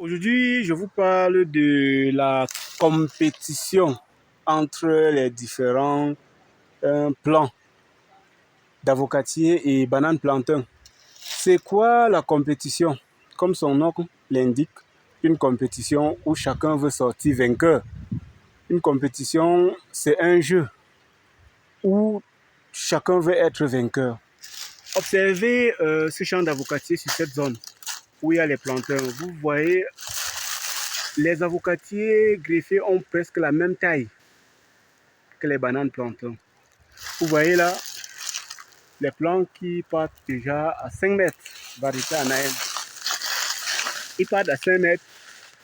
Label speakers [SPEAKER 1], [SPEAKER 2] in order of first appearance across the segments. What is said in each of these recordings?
[SPEAKER 1] Aujourd'hui, je vous parle de la compétition entre les différents plants d'avocatier et banane plantain. C'est quoi la compétition? Comme son nom l'indique, une compétition où chacun veut sortir vainqueur. Une compétition, c'est un jeu où chacun veut être vainqueur. Observez ce champ d'avocatier sur cette zone où il y a les plantains. Vous voyez, les avocatiers greffés ont presque la même taille que les bananes plantains. Vous voyez là, les plants qui partent déjà à 5 mètres, variété Anahem. Ils partent à 5 mètres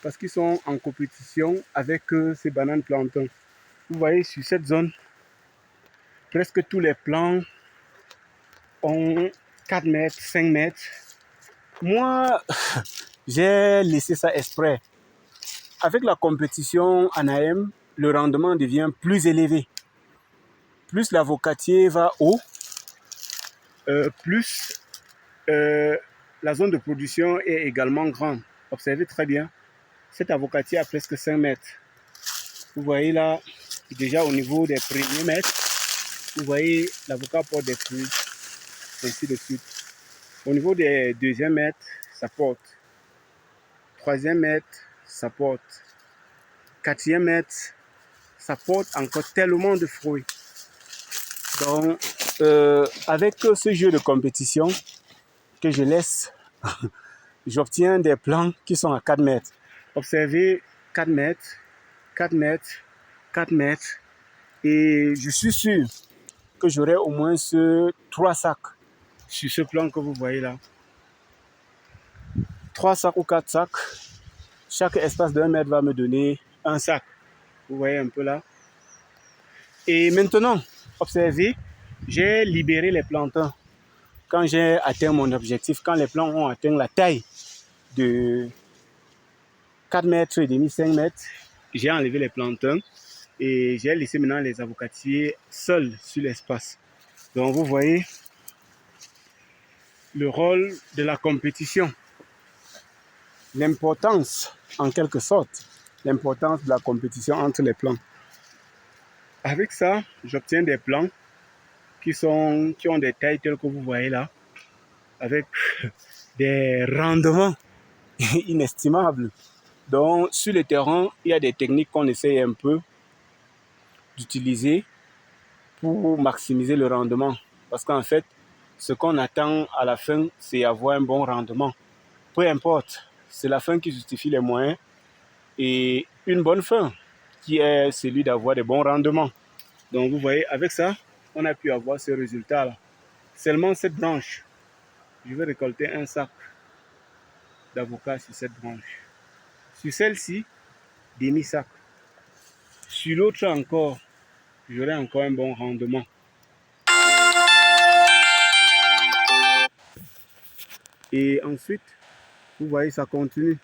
[SPEAKER 1] parce qu'ils sont en compétition avec ces bananes plantains. Vous voyez sur cette zone, presque tous les plants ont 4 mètres, 5 mètres. Moi, j'ai laissé ça exprès. Avec la compétition Anahem, le rendement devient plus élevé. Plus l'avocatier va haut, plus la zone de production est également grande. Observez très bien, cet avocatier a presque 5 mètres. Vous voyez là, déjà au niveau des premiers mètres, vous voyez l'avocat porte des fruits, ainsi de suite. Au niveau des deuxièmes mètres, ça porte. Troisième mètre, ça porte. Quatrième mètre, ça porte encore tellement de fruits. Donc, avec ce jeu de compétition que je laisse, j'obtiens des plants qui sont à 4 mètres. Observez 4 mètres, 4 mètres, 4 mètres. Et je suis sûr que j'aurai au moins 3 sacs sur ce plan que vous voyez là. 3 sacs ou 4 sacs. Chaque espace d'1 mètre va me donner un sac. Vous voyez un peu là. Et maintenant, observez, j'ai libéré les plantains. Quand j'ai atteint mon objectif, quand les plants ont atteint la taille de 4 mètres et demi, 5 mètres, j'ai enlevé les plantains et j'ai laissé maintenant les avocatiers seuls sur l'espace. Donc vous voyez le rôle de la compétition, l'importance en quelque sorte, l'importance de la compétition entre les plants. Avec ça, j'obtiens des plants qui ont des tailles telles que vous voyez là, avec des rendements inestimables. Donc, sur le terrain, il y a des techniques qu'on essaye un peu d'utiliser pour maximiser le rendement. Parce qu'en fait, ce qu'on attend à la fin, c'est avoir un bon rendement. Peu importe, c'est la fin qui justifie les moyens et une bonne fin qui est celui d'avoir des bons rendements. Donc, vous voyez, avec ça, on a pu avoir ce résultat-là. Seulement cette branche, je vais récolter un sac d'avocat sur cette branche. Sur celle-ci, demi-sac. Sur l'autre encore, j'aurai encore un bon rendement. Et ensuite, vous voyez, ça continue.